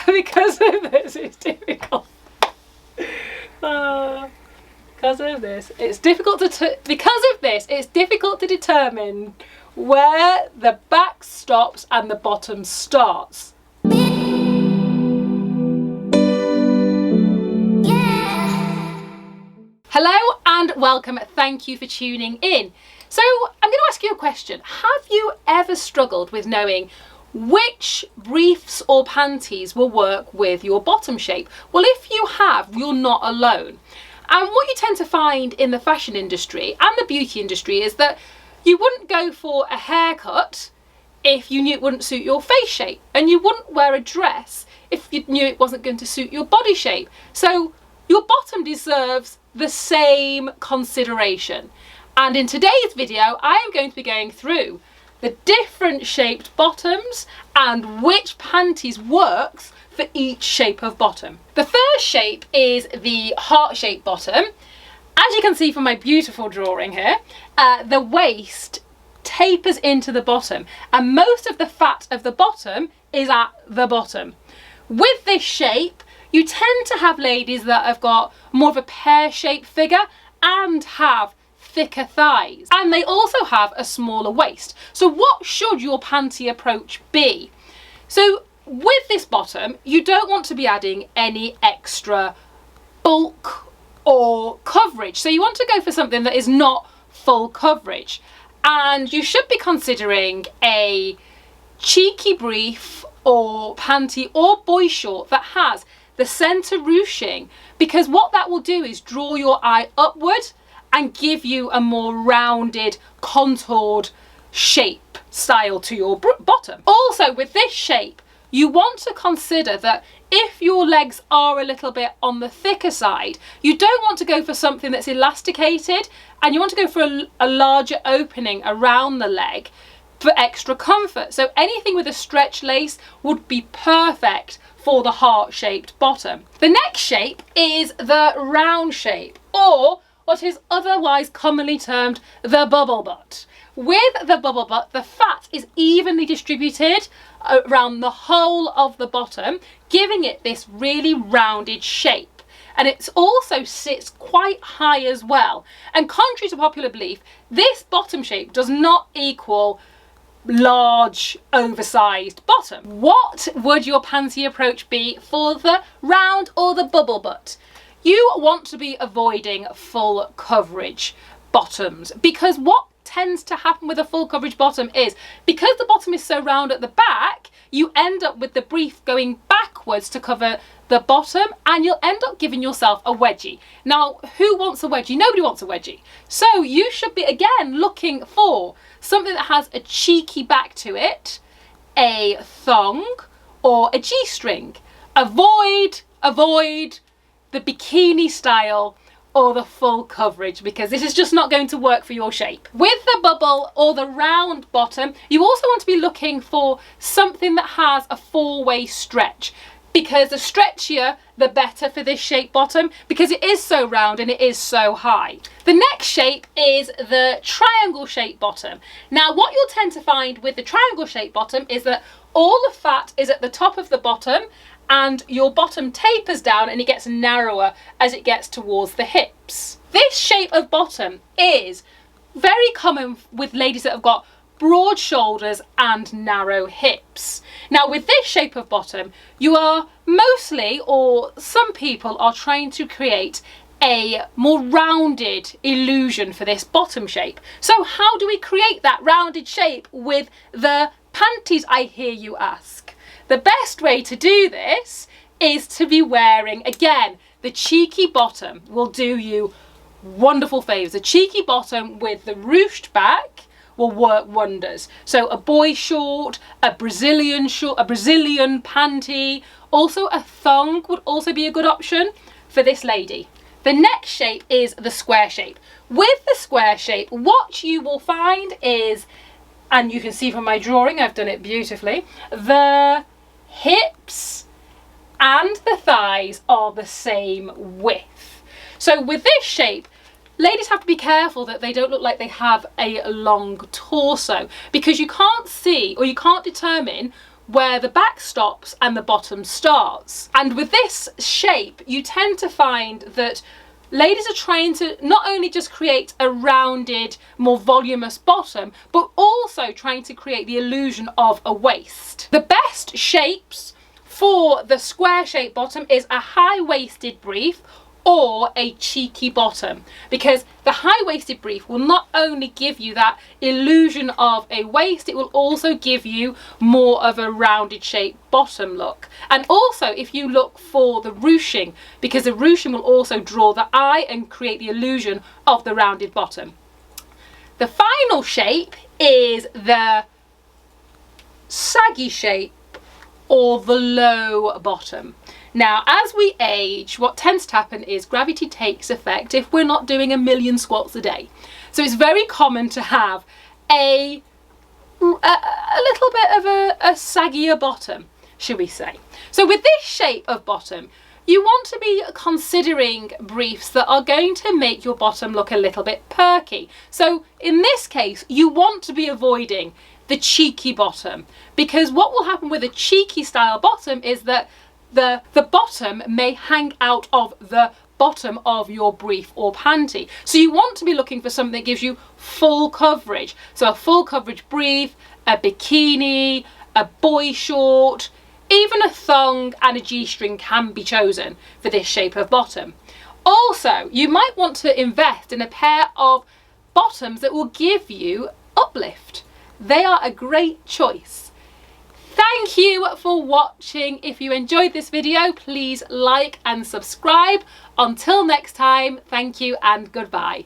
because of this, it's difficult. Because of this, it's difficult to determine where the back stops and the bottom starts. Hello and welcome. Thank you for tuning in. So I'm going to ask you a question. Have you ever struggled with knowing which briefs or panties will work with your bottom shape? Well, if you have, you're not alone. And what you tend to find in the fashion industry and the beauty industry is that you wouldn't go for a haircut if you knew it wouldn't suit your face shape, and you wouldn't wear a dress if you knew it wasn't going to suit your body shape. So your bottom deserves the same consideration. And in today's video, I am going to be going through the different shaped bottoms and which panties works for each shape of bottom. The first shape is the heart-shaped bottom. As you can see from my beautiful drawing here, the waist tapers into the bottom and most of the fat of the bottom is at the bottom. With this shape, you tend to have ladies that have got more of a pear-shaped figure and have thicker thighs, and they also have a smaller waist. So what should your panty approach be? So with this bottom, you don't want to be adding any extra bulk or coverage. So you want to go for something that is not full coverage, and you should be considering a cheeky brief or panty or boy short that has the centre ruching, because what that will do is draw your eye upward and give you a more rounded, contoured shape style to your bottom. Also with this shape, you want to consider that if your legs are a little bit on the thicker side, you don't want to go for something that's elasticated, and you want to go for a larger opening around the leg for extra comfort. So anything with a stretch lace would be perfect for the heart-shaped bottom. The next shape is the round shape, or what is otherwise commonly termed the bubble butt. With the bubble butt, the fat is evenly distributed around the whole of the bottom, giving it this really rounded shape. And it also sits quite high as well. And contrary to popular belief, this bottom shape does not equal large, oversized bottom. What would your panty approach be for the round or the bubble butt? You want to be avoiding full coverage bottoms, because what tends to happen with a full coverage bottom is, because the bottom is so round at the back, you end up with the brief going backwards to cover the bottom, and you'll end up giving yourself a wedgie. Now, who wants a wedgie? Nobody wants a wedgie. So you should be, again, looking for something that has a cheeky back to it, a thong or a G-string. Avoid the bikini style or the full coverage, because this is just not going to work for your shape. With the bubble or the round bottom, you also want to be looking for something that has a four-way stretch, because the stretchier the better for this shape bottom, because it is so round and it is so high. The next shape is the triangle shape bottom. Now what you'll tend to find with the triangle shape bottom is that all the fat is at the top of the bottom, and your bottom tapers down and it gets narrower as it gets towards the hips. This shape of bottom is very common with ladies that have got broad shoulders and narrow hips. Now with this shape of bottom, you are mostly, or some people are trying to create a more rounded illusion for this bottom shape. So how do we create that rounded shape with the panties, I hear you ask? The best way to do this is to be wearing, again, the cheeky bottom will do you wonderful favours. A cheeky bottom with the ruched back will work wonders. So a boy short, a Brazilian panty, also a thong would also be a good option for this lady. The next shape is the square shape. With the square shape, what you will find is, and you can see from my drawing, I've done it beautifully, the hips and the thighs are the same width. So with this shape, ladies have to be careful that they don't look like they have a long torso, because you can't see or you can't determine where the back stops and the bottom starts. And with this shape, you tend to find that ladies are trying to not only just create a rounded, more voluminous bottom, but also trying to create the illusion of a waist. The best shapes for the square shaped bottom is a high-waisted brief or a cheeky bottom, because the high-waisted brief will not only give you that illusion of a waist, it will also give you more of a rounded shaped bottom look. And also if you look for the ruching, because the ruching will also draw the eye and create the illusion of the rounded bottom. The final shape is the saggy shape or the low bottom. Now, as we age, what tends to happen is gravity takes effect if we're not doing a million squats a day. So it's very common to have a little bit of a saggier bottom, should we say. So with this shape of bottom, you want to be considering briefs that are going to make your bottom look a little bit perky. So in this case, you want to be avoiding the cheeky bottom, because what will happen with a cheeky style bottom is that the bottom may hang out of the bottom of your brief or panty. So you want to be looking for something that gives you full coverage. So a full coverage brief, a bikini, a boy short, even a thong and a G-string can be chosen for this shape of bottom. Also, you might want to invest in a pair of bottoms that will give you uplift. They are a great choice. Thank you for watching. If you enjoyed this video, please like and subscribe. Until next time, thank you and goodbye.